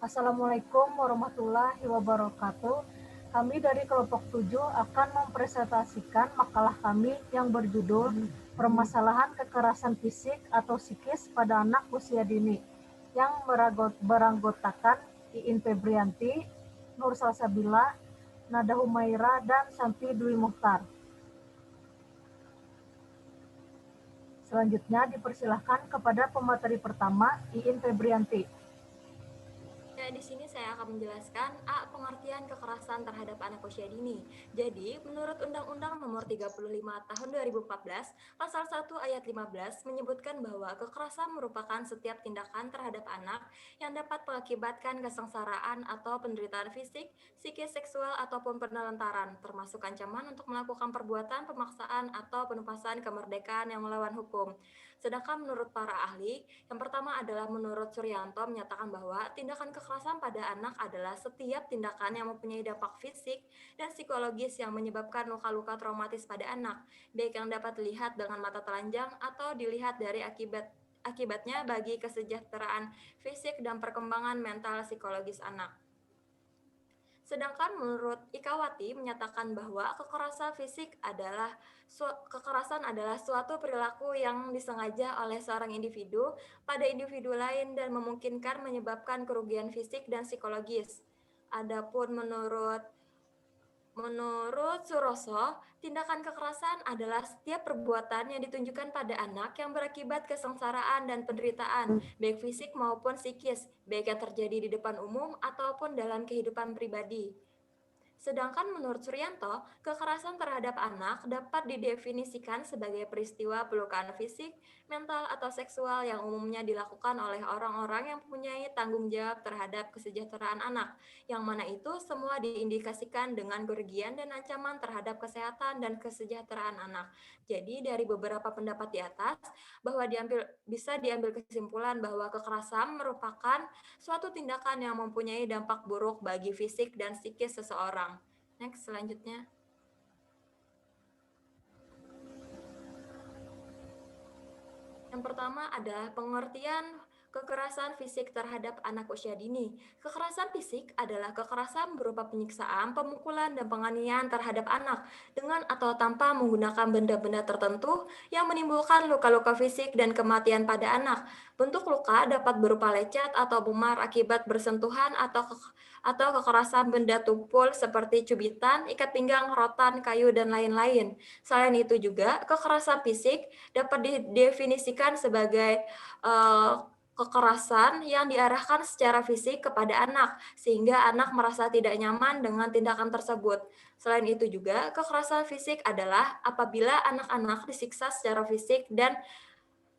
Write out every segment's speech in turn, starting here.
Assalamualaikum warahmatullahi wabarakatuh. Kami dari kelompok 7 akan mempresentasikan makalah kami yang berjudul Permasalahan Kekerasan Fisik atau Psikis pada Anak Usia Dini yang beranggotakan Iin Febrianti, Nur Salsabila, Nada Humaira, dan Santi Dwi Muhtar. Selanjutnya dipersilahkan kepada pemateri pertama, Iin Febrianti. Ya, di sini saya akan menjelaskan pengertian kekerasan terhadap anak usia dini. Jadi, menurut Undang-Undang Nomor 35 Tahun 2014, Pasal 1 Ayat 15 menyebutkan bahwa kekerasan merupakan setiap tindakan terhadap anak yang dapat mengakibatkan kesengsaraan atau penderitaan fisik, psikis, seksual, ataupun penelantaran, termasuk ancaman untuk melakukan perbuatan pemaksaan atau penumpasan kemerdekaan yang melawan hukum. Sedangkan menurut para ahli, yang pertama adalah menurut Suryanto menyatakan bahwa tindakan kekerasan pada anak adalah setiap tindakan yang mempunyai dampak fisik dan psikologis yang menyebabkan luka-luka traumatis pada anak, baik yang dapat dilihat dengan mata telanjang atau dilihat dari akibatnya bagi kesejahteraan fisik dan perkembangan mental psikologis anak. Sedangkan menurut Ikawati menyatakan bahwa kekerasan adalah suatu perilaku yang disengaja oleh seorang individu pada individu lain dan memungkinkan menyebabkan kerugian fisik dan psikologis. Adapun Menurut Suroso, tindakan kekerasan adalah setiap perbuatan yang ditunjukkan pada anak yang berakibat kesengsaraan dan penderitaan, baik fisik maupun psikis, baik yang terjadi di depan umum ataupun dalam kehidupan pribadi. Sedangkan menurut Suryanto, kekerasan terhadap anak dapat didefinisikan sebagai peristiwa pelukaan fisik, mental, atau seksual yang umumnya dilakukan oleh orang-orang yang mempunyai tanggung jawab terhadap kesejahteraan anak, yang mana itu semua diindikasikan dengan kerugian dan ancaman terhadap kesehatan dan kesejahteraan anak. Jadi dari beberapa pendapat di atas, bahwa bisa diambil kesimpulan bahwa kekerasan merupakan suatu tindakan yang mempunyai dampak buruk bagi fisik dan psikis seseorang. Next, selanjutnya. Yang pertama adalah pengertian kekerasan fisik terhadap anak usia dini. Kekerasan fisik adalah kekerasan berupa penyiksaan, pemukulan, dan penganiayaan terhadap anak dengan atau tanpa menggunakan benda-benda tertentu yang menimbulkan luka-luka fisik dan kematian pada anak. Bentuk luka dapat berupa lecet atau memar akibat bersentuhan atau kekerasan benda tumpul seperti cubitan, ikat pinggang, rotan, kayu, dan lain-lain. Selain itu juga, kekerasan fisik dapat didefinisikan sebagai kekerasan yang diarahkan secara fisik kepada anak, sehingga anak merasa tidak nyaman dengan tindakan tersebut. Selain itu juga, kekerasan fisik adalah apabila anak-anak disiksa secara fisik dan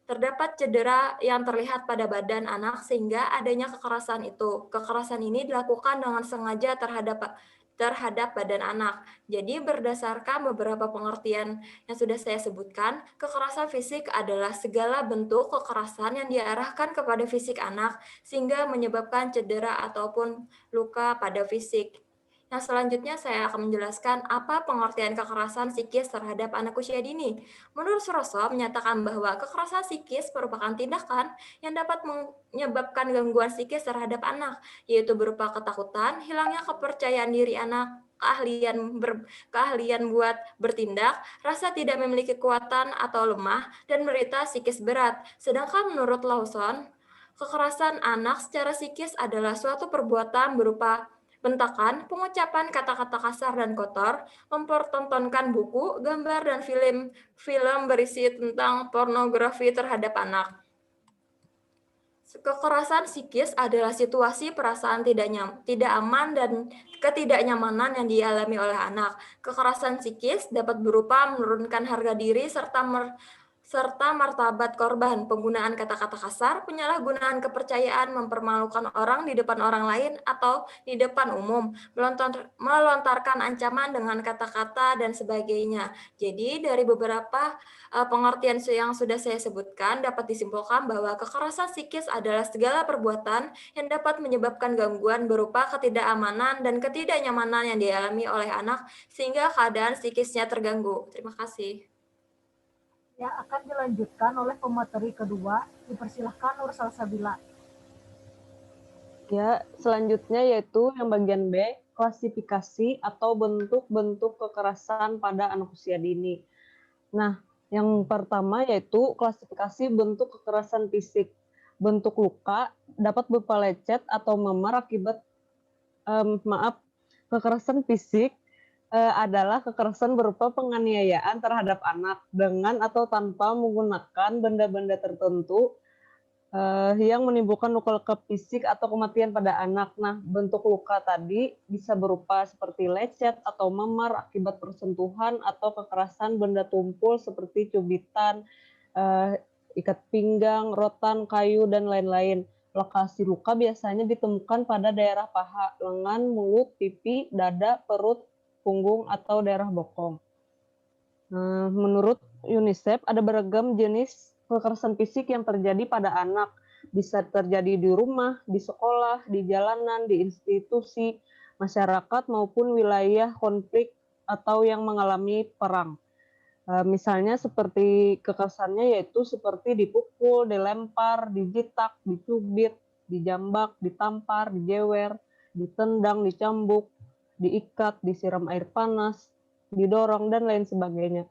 terdapat cedera yang terlihat pada badan anak sehingga adanya kekerasan itu. Kekerasan ini dilakukan dengan sengaja terhadap badan anak. Jadi berdasarkan beberapa pengertian yang sudah saya sebutkan, kekerasan fisik adalah segala bentuk kekerasan yang diarahkan kepada fisik anak sehingga menyebabkan cedera ataupun luka pada fisik. Nah, selanjutnya saya akan menjelaskan apa pengertian kekerasan psikis terhadap anak usia dini. Menurut Suroso menyatakan bahwa kekerasan psikis merupakan tindakan yang dapat menyebabkan gangguan psikis terhadap anak, yaitu berupa ketakutan, hilangnya kepercayaan diri anak, keahlian buat bertindak, rasa tidak memiliki kekuatan atau lemah, dan menderita psikis berat. Sedangkan menurut Lawson, kekerasan anak secara psikis adalah suatu perbuatan berupa bentakan, pengucapan kata-kata kasar dan kotor, mempertontonkan buku, gambar, dan film berisi tentang pornografi terhadap anak. Kekerasan psikis adalah situasi perasaan tidak aman dan ketidaknyamanan yang dialami oleh anak. Kekerasan psikis dapat berupa menurunkan harga diri serta martabat korban, penggunaan kata-kata kasar, penyalahgunaan kepercayaan, mempermalukan orang di depan orang lain atau di depan umum, melontarkan ancaman dengan kata-kata dan sebagainya. Jadi dari beberapa pengertian yang sudah saya sebutkan dapat disimpulkan bahwa kekerasan psikis adalah segala perbuatan yang dapat menyebabkan gangguan berupa ketidakamanan dan ketidaknyamanan yang dialami oleh anak sehingga keadaan psikisnya terganggu. Terima kasih. Yang akan dilanjutkan oleh pemateri kedua, dipersilahkan Nur Salsabila. Ya, selanjutnya yaitu yang bagian B, klasifikasi atau bentuk-bentuk kekerasan pada anak usia dini. Nah, yang pertama yaitu klasifikasi bentuk kekerasan fisik. Bentuk luka dapat berupa lecet atau memar akibat kekerasan fisik adalah kekerasan berupa penganiayaan terhadap anak dengan atau tanpa menggunakan benda-benda tertentu yang menimbulkan luka-luka fisik atau kematian pada anak. Nah, bentuk luka tadi bisa berupa seperti lecet atau memar akibat persentuhan atau kekerasan benda tumpul seperti cubitan, ikat pinggang, rotan, kayu, dan lain-lain. Lokasi luka biasanya ditemukan pada daerah paha, lengan, mulut, pipi, dada, perut, punggung, atau daerah bokong. Menurut UNICEF, ada beragam jenis kekerasan fisik yang terjadi pada anak. Bisa terjadi di rumah, di sekolah, di jalanan, di institusi, masyarakat, maupun wilayah konflik atau yang mengalami perang. Misalnya seperti kekerasannya yaitu seperti dipukul, dilempar, dijitak, dicubit, dijambak, ditampar, dijewer, ditendang, dicambuk, diikat, disiram air panas, didorong, dan lain sebagainya.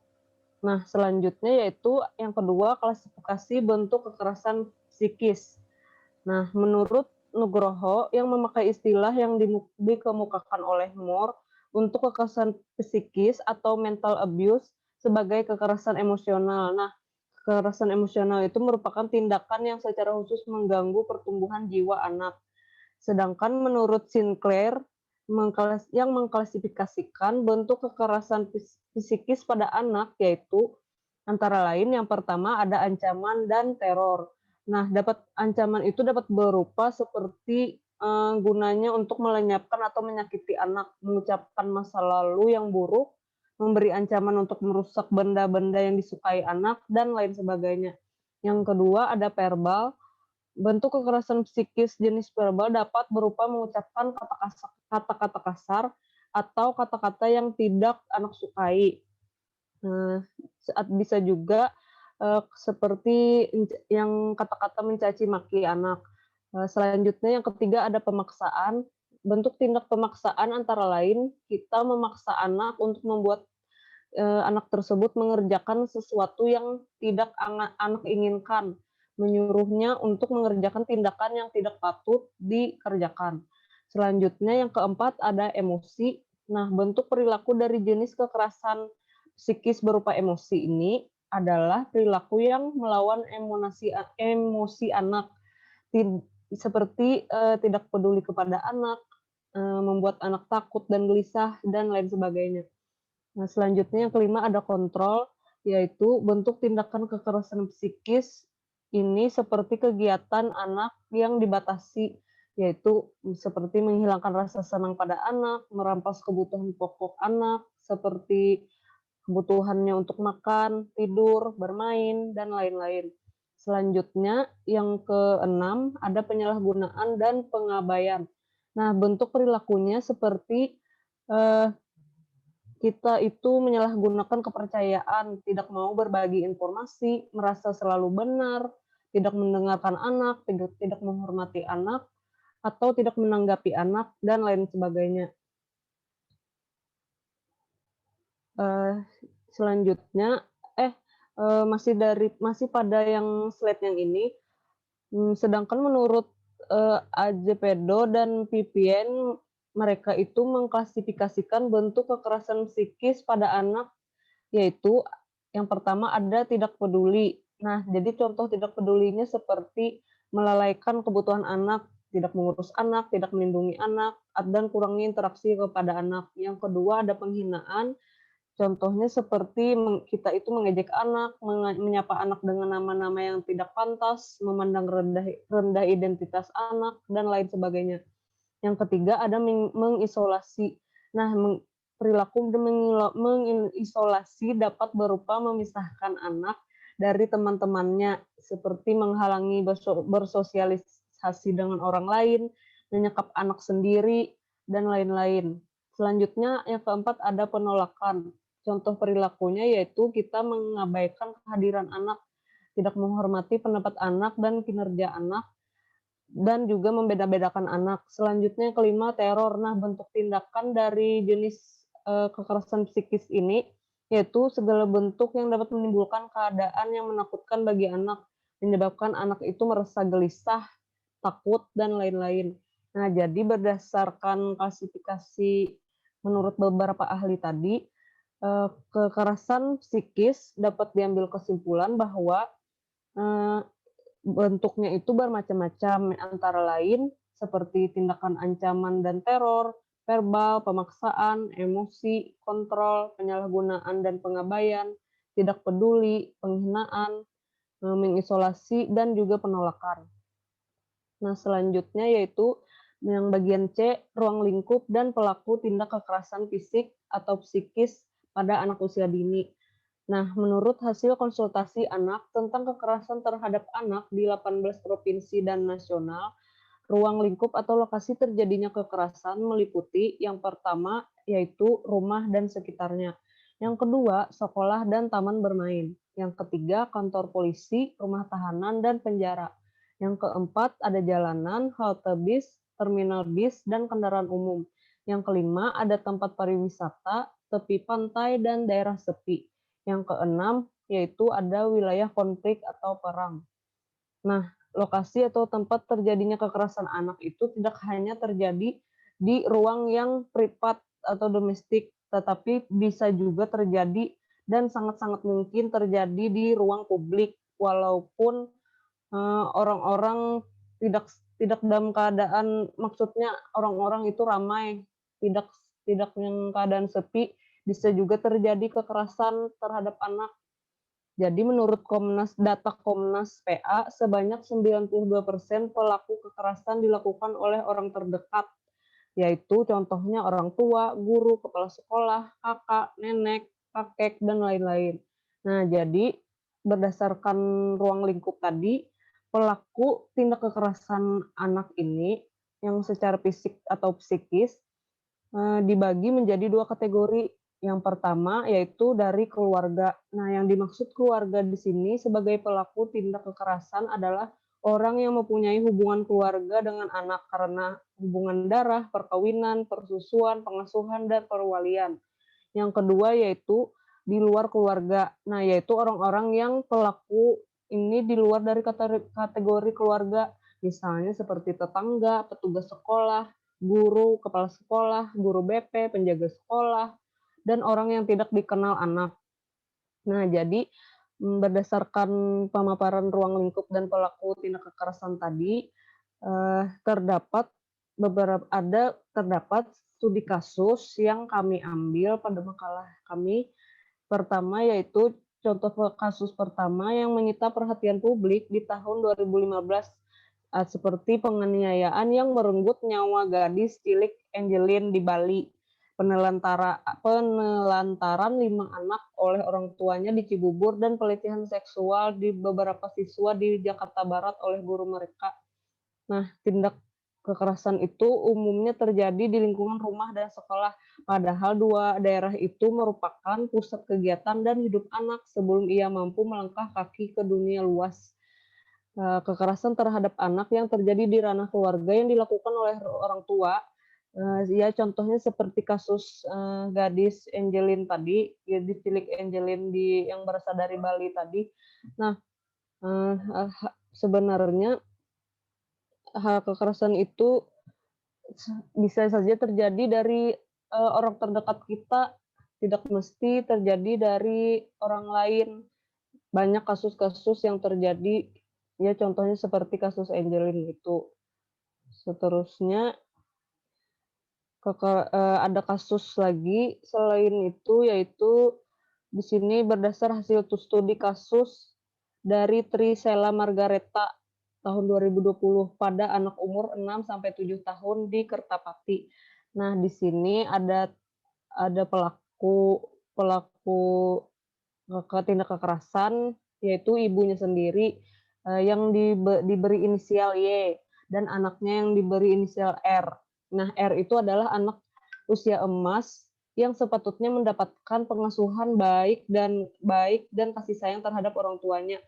Nah, selanjutnya yaitu yang kedua, klasifikasi bentuk kekerasan psikis. Nah, menurut Nugroho yang memakai istilah yang dikemukakan oleh Moore untuk kekerasan psikis atau mental abuse sebagai kekerasan emosional. Nah, kekerasan emosional itu merupakan tindakan yang secara khusus mengganggu pertumbuhan jiwa anak. Sedangkan menurut Sinclair yang mengklasifikasikan bentuk kekerasan psikis pada anak yaitu antara lain yang pertama ada ancaman dan teror. Nah, ancaman itu dapat berupa seperti gunanya untuk melenyapkan atau menyakiti anak, mengucapkan masa lalu yang buruk, memberi ancaman untuk merusak benda-benda yang disukai anak, dan lain sebagainya. Yang kedua ada verbal. Bentuk kekerasan psikis jenis verbal dapat berupa mengucapkan kata-kata kasar atau kata-kata yang tidak anak sukai. Bisa juga seperti yang kata-kata mencaci maki anak. Selanjutnya yang ketiga ada pemaksaan. Bentuk tindak pemaksaan antara lain kita memaksa anak untuk membuat anak tersebut mengerjakan sesuatu yang tidak anak inginkan, menyuruhnya untuk mengerjakan tindakan yang tidak patut dikerjakan. Selanjutnya yang keempat ada emosi. Nah, bentuk perilaku dari jenis kekerasan psikis berupa emosi ini adalah perilaku yang melawan emosi anak, seperti tidak peduli kepada anak, membuat anak takut dan gelisah, dan lain sebagainya. Nah, selanjutnya yang kelima ada kontrol, yaitu bentuk tindakan kekerasan psikis ini seperti kegiatan anak yang dibatasi, yaitu seperti menghilangkan rasa senang pada anak, merampas kebutuhan pokok anak, seperti kebutuhannya untuk makan, tidur, bermain, dan lain-lain. Selanjutnya, yang keenam, ada penyalahgunaan dan pengabaian. Nah, bentuk perilakunya seperti kita itu menyalahgunakan kepercayaan, tidak mau berbagi informasi, merasa selalu benar, tidak mendengarkan anak, tidak menghormati anak, atau tidak menanggapi anak, dan lain sebagainya. Selanjutnya, masih pada yang slide yang ini, sedangkan menurut Azevedo dan Pipien, mereka itu mengklasifikasikan bentuk kekerasan psikis pada anak, yaitu yang pertama ada tidak peduli. Nah, jadi contoh tidak pedulinya seperti melalaikan kebutuhan anak, tidak mengurus anak, tidak melindungi anak, dan kurangnya interaksi kepada anak. Yang kedua ada penghinaan. Contohnya seperti kita itu mengejek anak, menyapa anak dengan nama-nama yang tidak pantas, memandang rendah identitas anak, dan lain sebagainya. Yang ketiga ada mengisolasi. Nah, perilaku mengisolasi dapat berupa memisahkan anak dari teman-temannya, seperti menghalangi bersosialisasi dengan orang lain, menyekap anak sendiri, dan lain-lain. Selanjutnya, yang keempat ada penolakan. Contoh perilakunya yaitu kita mengabaikan kehadiran anak, tidak menghormati pendapat anak dan kinerja anak, dan juga membeda-bedakan anak. Selanjutnya yang kelima, teror. Nah, bentuk tindakan dari jenis kekerasan psikis ini yaitu segala bentuk yang dapat menimbulkan keadaan yang menakutkan bagi anak, menyebabkan anak itu merasa gelisah, takut, dan lain-lain. Nah, jadi berdasarkan klasifikasi menurut beberapa ahli tadi, kekerasan psikis dapat diambil kesimpulan bahwa bentuknya itu bermacam-macam, antara lain seperti tindakan ancaman dan teror, verbal, pemaksaan, emosi, kontrol, penyalahgunaan dan pengabaian, tidak peduli, penghinaan, mengisolasi, dan juga penolakan. Nah, selanjutnya yaitu yang bagian C, ruang lingkup dan pelaku tindak kekerasan fisik atau psikis pada anak usia dini. Nah, menurut hasil konsultasi anak tentang kekerasan terhadap anak di 18 provinsi dan nasional, ruang lingkup atau lokasi terjadinya kekerasan meliputi yang pertama yaitu rumah dan sekitarnya. Yang kedua, sekolah dan taman bermain. Yang ketiga, kantor polisi, rumah tahanan, dan penjara. Yang keempat, ada jalanan, halte bis, terminal bis, dan kendaraan umum. Yang kelima, ada tempat pariwisata, tepi pantai, dan daerah sepi. Yang keenam, yaitu ada wilayah konflik atau perang. Nah, lokasi atau tempat terjadinya kekerasan anak itu tidak hanya terjadi di ruang yang privat atau domestik, tetapi bisa juga terjadi dan sangat-sangat mungkin terjadi di ruang publik, walaupun orang-orang tidak tidak dalam keadaan, maksudnya orang-orang itu ramai, tidak tidak yang keadaan sepi, bisa juga terjadi kekerasan terhadap anak. Jadi menurut data Komnas PA, sebanyak 92% pelaku kekerasan dilakukan oleh orang terdekat, yaitu contohnya orang tua, guru, kepala sekolah, kakak, nenek, kakek, dan lain-lain. Nah, jadi berdasarkan ruang lingkup tadi, pelaku tindak kekerasan anak ini yang secara fisik atau psikis dibagi menjadi 2 kategori. Yang pertama yaitu dari keluarga. Nah, yang dimaksud keluarga di sini sebagai pelaku tindak kekerasan adalah orang yang mempunyai hubungan keluarga dengan anak karena hubungan darah, perkawinan, persusuan, pengasuhan, dan perwalian. Yang kedua yaitu di luar keluarga. Nah, yaitu orang-orang yang pelaku ini di luar dari kategori keluarga, misalnya seperti tetangga, petugas sekolah, guru, kepala sekolah, guru BP, penjaga sekolah, dan orang yang tidak dikenal anak. Nah, jadi berdasarkan pemaparan ruang lingkup dan pelaku tindak kekerasan tadi, terdapat studi kasus yang kami ambil pada makalah kami. Pertama yaitu contoh kasus pertama yang menyita perhatian publik di tahun 2015 seperti penganiayaan yang merenggut nyawa gadis cilik Angelin di Bali, penelantaran 5 anak oleh orang tuanya di Cibubur, dan pelecehan seksual di beberapa siswa di Jakarta Barat oleh guru mereka. Nah, tindak kekerasan itu umumnya terjadi di lingkungan rumah dan sekolah, padahal 2 daerah itu merupakan pusat kegiatan dan hidup anak sebelum ia mampu melangkah kaki ke dunia luas. Kekerasan terhadap anak yang terjadi di ranah keluarga yang dilakukan oleh orang tua, ya contohnya seperti kasus gadis Angelin tadi, gadis cilik Angelin yang berasal dari Bali tadi. Nah, sebenarnya hal kekerasan itu bisa saja terjadi dari orang terdekat kita, tidak mesti terjadi dari orang lain. Banyak kasus-kasus yang terjadi, ya contohnya seperti kasus Angelin itu. Seterusnya ada kasus lagi selain itu, yaitu di sini berdasar hasil studi kasus dari Trisela Margareta tahun 2020 pada anak umur 6 sampai 7 tahun di Kertapati. Nah, di sini ada pelaku tindak kekerasan, yaitu ibunya sendiri yang diberi inisial Y dan anaknya yang diberi inisial R. Nah, R itu adalah anak usia emas yang sepatutnya mendapatkan pengasuhan baik dan kasih sayang terhadap orang tuanya.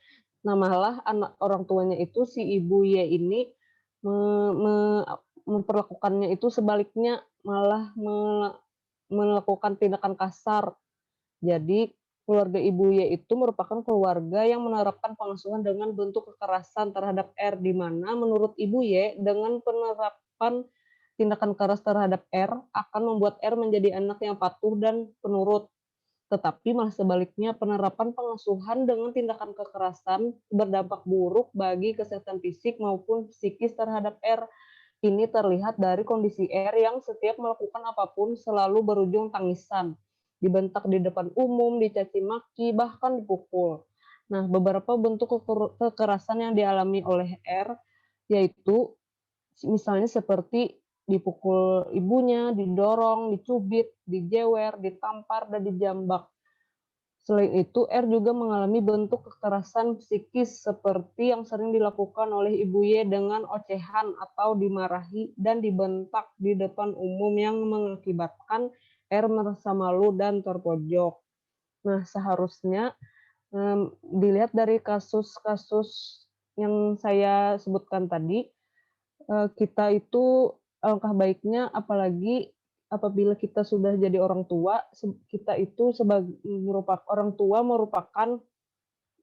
Nah, malah anak orang tuanya itu si ibu Y ini memperlakukannya itu sebaliknya malah melakukan tindakan kasar. Jadi keluarga Ibu Y itu merupakan keluarga yang menerapkan pengasuhan dengan bentuk kekerasan terhadap R, di mana menurut Ibu Y dengan penerapan tindakan keras terhadap R akan membuat R menjadi anak yang patuh dan penurut. Tetapi malah sebaliknya penerapan pengasuhan dengan tindakan kekerasan berdampak buruk bagi kesehatan fisik maupun psikis terhadap R. Ini terlihat dari kondisi R yang setiap melakukan apapun selalu berujung tangisan, dibentak di depan umum, dicaci maki, bahkan dipukul. Nah, beberapa bentuk kekerasan yang dialami oleh R yaitu misalnya seperti dipukul ibunya, didorong, dicubit, dijewer, ditampar, dan dijambak. Selain itu, R juga mengalami bentuk kekerasan psikis seperti yang sering dilakukan oleh Ibu Y dengan ocehan atau dimarahi dan dibentak di depan umum yang mengakibatkan R merasa malu dan terpojok. Nah, seharusnya dilihat dari kasus-kasus yang saya sebutkan tadi, kita itu alangkah baiknya apalagi apabila kita sudah jadi orang tua, kita itu sebagai orang tua merupakan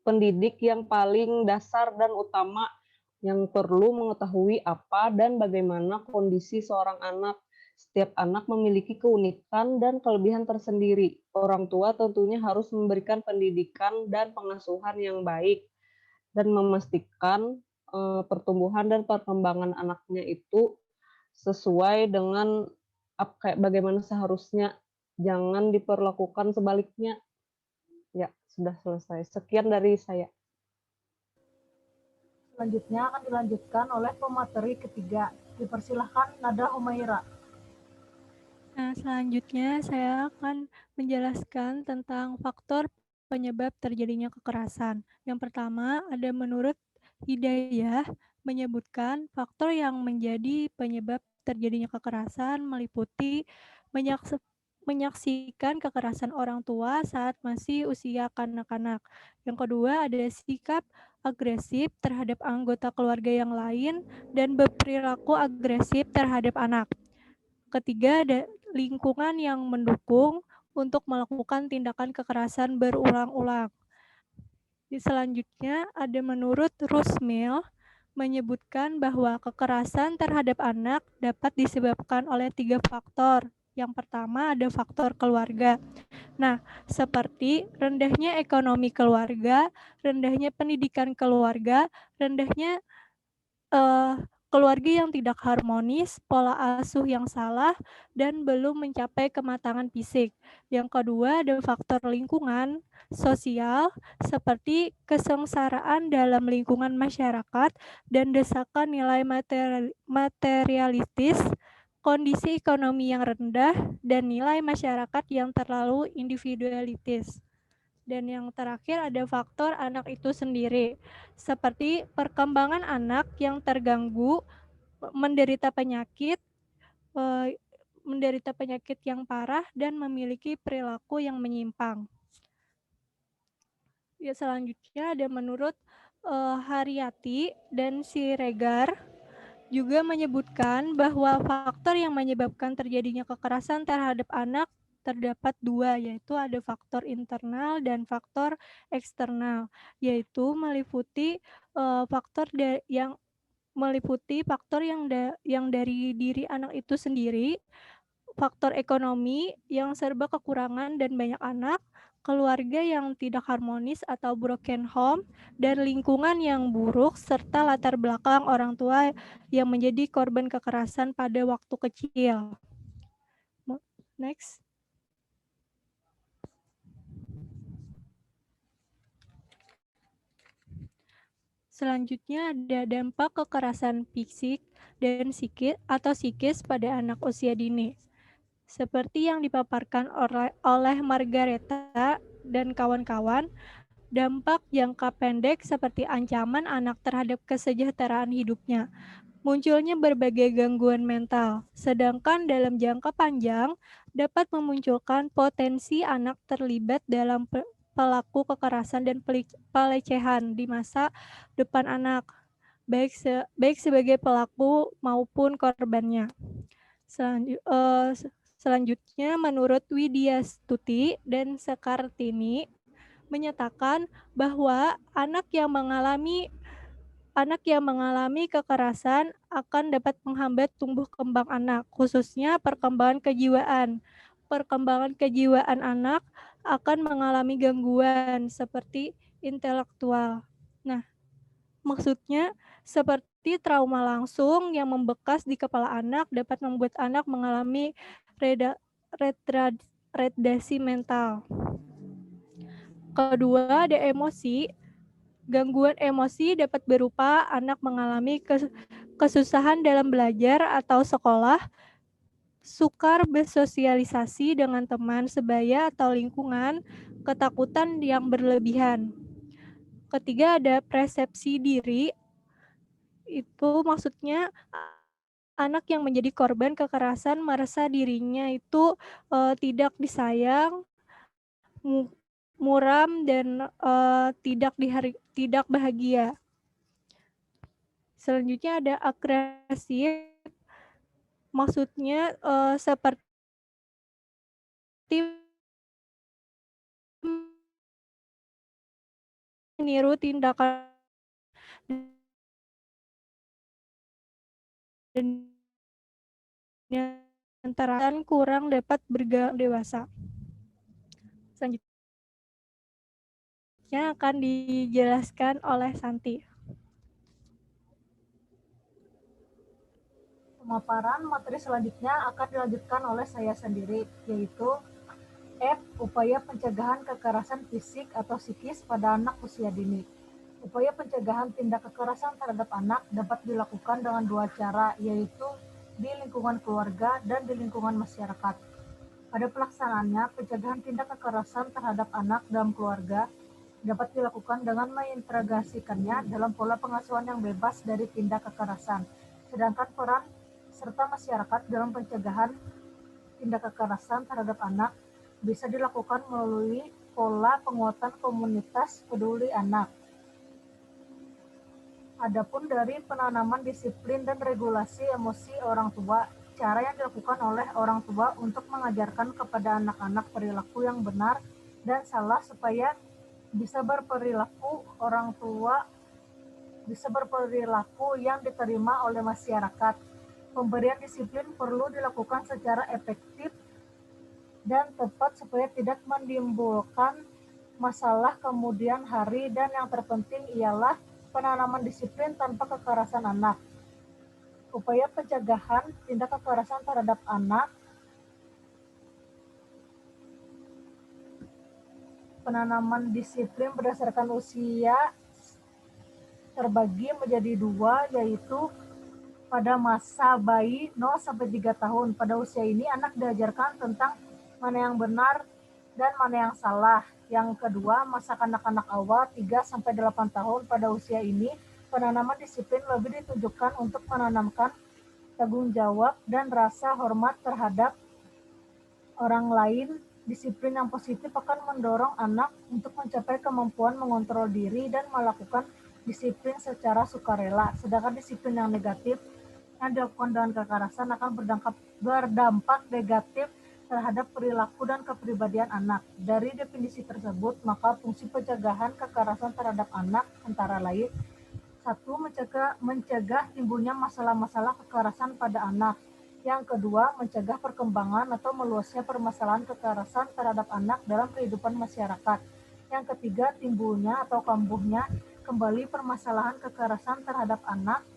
pendidik yang paling dasar dan utama yang perlu mengetahui apa dan bagaimana kondisi seorang anak. Setiap anak memiliki keunikan dan kelebihan tersendiri. Orang tua tentunya harus memberikan pendidikan dan pengasuhan yang baik dan memastikan pertumbuhan dan perkembangan anaknya itu sesuai dengan kayak bagaimana seharusnya, jangan diperlakukan sebaliknya. Ya, sudah selesai. Sekian dari saya. Selanjutnya akan dilanjutkan oleh pemateri ketiga. Dipersilahkan Nada Humaira. Nah, selanjutnya saya akan menjelaskan tentang faktor penyebab terjadinya kekerasan. Yang pertama, ada menurut Hidayah menyebutkan faktor yang menjadi penyebab terjadinya kekerasan meliputi menyaksikan kekerasan orang tua saat masih usia kanak-kanak. Yang kedua, ada sikap agresif terhadap anggota keluarga yang lain dan berperilaku agresif terhadap anak. Ketiga, ada lingkungan yang mendukung untuk melakukan tindakan kekerasan berulang-ulang. Selanjutnya, ada menurut Rusmil menyebutkan bahwa kekerasan terhadap anak dapat disebabkan oleh 3 faktor. Yang pertama ada faktor keluarga. Nah, seperti rendahnya ekonomi keluarga, rendahnya pendidikan keluarga, rendahnya keluarga yang tidak harmonis, pola asuh yang salah, dan belum mencapai kematangan fisik. Yang kedua, ada faktor lingkungan sosial, seperti kesengsaraan dalam lingkungan masyarakat dan desakan nilai materialistis, kondisi ekonomi yang rendah, dan nilai masyarakat yang terlalu individualitis. Dan yang terakhir ada faktor anak itu sendiri, seperti perkembangan anak yang terganggu, menderita penyakit yang parah, dan memiliki perilaku yang menyimpang. Ya, selanjutnya ada menurut Haryati dan Siregar juga menyebutkan bahwa faktor yang menyebabkan terjadinya kekerasan terhadap anak terdapat 2, yaitu ada faktor internal dan faktor eksternal, yaitu meliputi faktor yang dari diri anak itu sendiri, faktor ekonomi yang serba kekurangan dan banyak anak, keluarga yang tidak harmonis atau broken home, dan lingkungan yang buruk, serta latar belakang orang tua yang menjadi korban kekerasan pada waktu kecil. Next. Selanjutnya ada dampak kekerasan fisik dan psikis pada anak usia dini. Seperti yang dipaparkan oleh Margareta dan kawan-kawan, dampak jangka pendek seperti ancaman anak terhadap kesejahteraan hidupnya, munculnya berbagai gangguan mental, sedangkan dalam jangka panjang dapat memunculkan potensi anak terlibat dalam pelaku kekerasan dan pelecehan di masa depan anak. baik sebagai pelaku maupun korbannya. Selanjutnya, menurut Widya Stuti dan Sekartini menyatakan bahwa anak yang mengalami kekerasan akan dapat menghambat tumbuh kembang anak, khususnya perkembangan kejiwaan. Perkembangan kejiwaan anak akan mengalami gangguan seperti intelektual. Nah, maksudnya seperti trauma langsung yang membekas di kepala anak dapat membuat anak mengalami retardasi mental. Kedua, ada emosi. Gangguan emosi dapat berupa anak mengalami kesusahan dalam belajar atau sekolah, sukar bersosialisasi dengan teman sebaya atau lingkungan, ketakutan yang berlebihan. Ketiga, ada persepsi diri. Itu maksudnya anak yang menjadi korban kekerasan merasa dirinya itu tidak disayang, muram, dan tidak bahagia. Selanjutnya ada agresif, maksudnya seperti meniru tindakan dan kurang dapat bergaul dewasa. Selanjutnya akan dijelaskan oleh Santi. Pemaparan materi selanjutnya akan dilanjutkan oleh saya sendiri, yaitu F. Upaya pencegahan kekerasan fisik atau psikis pada anak usia dini. Upaya pencegahan tindak kekerasan terhadap anak dapat dilakukan dengan dua cara, yaitu di lingkungan keluarga dan di lingkungan masyarakat. Pada pelaksanaannya, pencegahan tindak kekerasan terhadap anak dalam keluarga dapat dilakukan dengan mengintegrasikannya dalam pola pengasuhan yang bebas dari tindak kekerasan. Sedangkan peran serta masyarakat dalam pencegahan tindak kekerasan terhadap anak bisa dilakukan melalui pola penguatan komunitas peduli anak. Adapun dari penanaman disiplin dan regulasi emosi orang tua, cara yang dilakukan oleh orang tua untuk mengajarkan kepada anak-anak perilaku yang benar dan salah supaya bisa berperilaku yang diterima oleh masyarakat. Pemberian disiplin perlu dilakukan secara efektif dan tepat supaya tidak menimbulkan masalah kemudian hari, dan yang terpenting ialah penanaman disiplin tanpa kekerasan anak. Upaya pencegahan tindak kekerasan terhadap anak, penanaman disiplin berdasarkan usia terbagi menjadi dua, yaitu pada masa bayi 0-3 tahun. Pada usia ini anak diajarkan tentang mana yang benar dan mana yang salah. Yang kedua, masa kanak-kanak awal 3-8 tahun. Pada usia ini, penanaman disiplin lebih ditujukan untuk menanamkan tanggung jawab dan rasa hormat terhadap orang lain. Disiplin yang positif akan mendorong anak untuk mencapai kemampuan mengontrol diri dan melakukan disiplin secara sukarela. Sedangkan disiplin yang negatif yang dilakukan dengan kekerasan akan berdampak negatif terhadap perilaku dan kepribadian anak. Dari definisi tersebut, maka fungsi pencegahan kekerasan terhadap anak antara lain: 1. Mencegah timbulnya masalah-masalah kekerasan pada anak. Yang kedua, mencegah perkembangan atau meluasnya permasalahan kekerasan terhadap anak dalam kehidupan masyarakat. Yang ketiga, timbulnya atau kambuhnya kembali permasalahan kekerasan terhadap anak.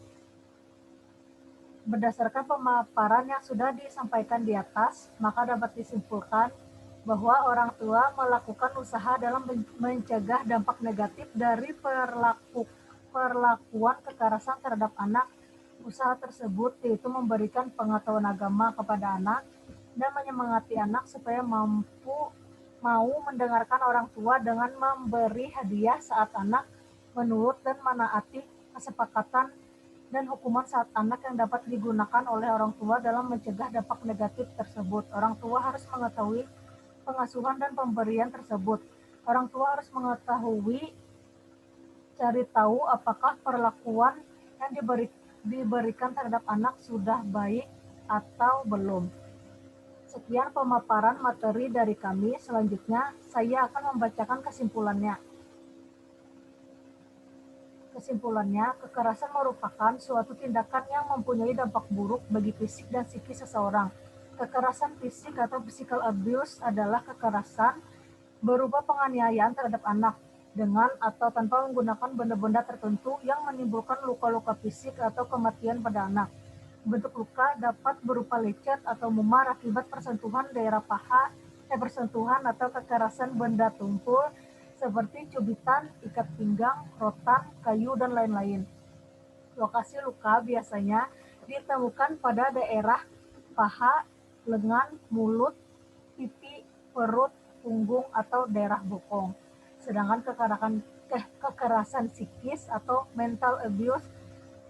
Berdasarkan pemaparan yang sudah disampaikan di atas, maka dapat disimpulkan bahwa orang tua melakukan usaha dalam mencegah dampak negatif dari perlakuan kekerasan terhadap anak. Usaha tersebut yaitu memberikan pengetahuan agama kepada anak dan menyemangati anak supaya mau mendengarkan orang tua dengan memberi hadiah saat anak menurut dan menaati kesepakatan dan hukuman saat anak yang dapat digunakan oleh orang tua dalam mencegah dampak negatif tersebut. Orang tua harus mengetahui pengasuhan dan pemberian tersebut. Orang tua harus mengetahui, cari tahu apakah perlakuan yang diberikan terhadap anak sudah baik atau belum. Sekian pemaparan materi dari kami. Selanjutnya, saya akan membacakan kesimpulannya. Kesimpulannya, kekerasan merupakan suatu tindakan yang mempunyai dampak buruk bagi fisik dan psikis seseorang. Kekerasan fisik atau physical abuse adalah kekerasan berupa penganiayaan terhadap anak dengan atau tanpa menggunakan benda-benda tertentu yang menimbulkan luka-luka fisik atau kematian pada anak. Bentuk luka dapat berupa lecet atau memar akibat persentuhan daerah paha, persentuhan atau kekerasan benda tumpul seperti cubitan, ikat pinggang, rotan, kayu, dan lain-lain. Lokasi luka biasanya ditemukan pada daerah paha, lengan, mulut, pipi, perut, punggung, atau daerah bokong. Sedangkan kekerasan psikis atau mental abuse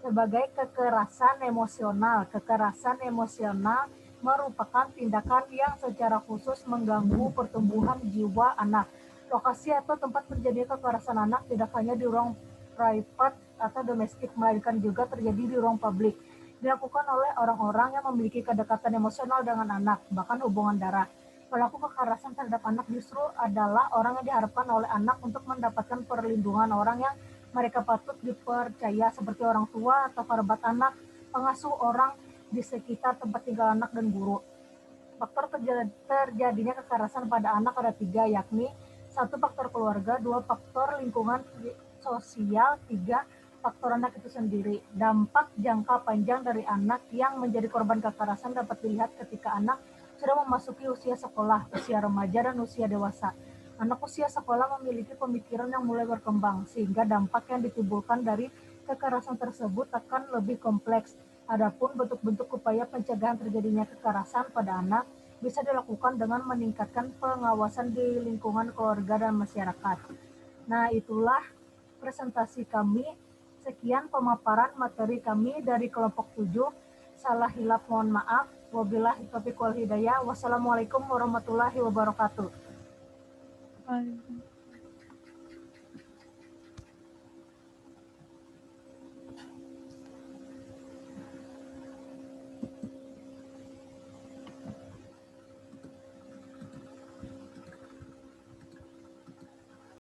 sebagai kekerasan emosional. Kekerasan emosional merupakan tindakan yang secara khusus mengganggu pertumbuhan jiwa anak. Lokasi atau tempat terjadinya kekerasan anak tidak hanya di ruang private atau domestik, melainkan juga terjadi di ruang publik. Dilakukan oleh orang-orang yang memiliki kedekatan emosional dengan anak, bahkan hubungan darah. Pelaku kekerasan terhadap anak justru adalah orang yang diharapkan oleh anak untuk mendapatkan perlindungan orang yang mereka patut dipercaya seperti orang tua atau kerabat anak, pengasuh orang di sekitar tempat tinggal anak, dan guru. Faktor terjadinya kekerasan pada anak ada 3, yakni 1. Faktor keluarga, 2. Faktor lingkungan sosial, 3. Faktor anak itu sendiri. Dampak jangka panjang dari anak yang menjadi korban kekerasan dapat dilihat ketika anak sudah memasuki usia sekolah, usia remaja, dan usia dewasa. Anak usia sekolah memiliki pemikiran yang mulai berkembang, sehingga dampak yang ditimbulkan dari kekerasan tersebut akan lebih kompleks. Adapun bentuk-bentuk upaya pencegahan terjadinya kekerasan pada anak bisa dilakukan dengan meningkatkan pengawasan di lingkungan keluarga dan masyarakat. Nah, itulah presentasi kami. Sekian pemaparan materi kami dari kelompok 7. Salah hilaf mohon maaf. Wabillahi taufiq wal hidayah. Wassalamualaikum warahmatullahi wabarakatuh. Waalaikumsalam.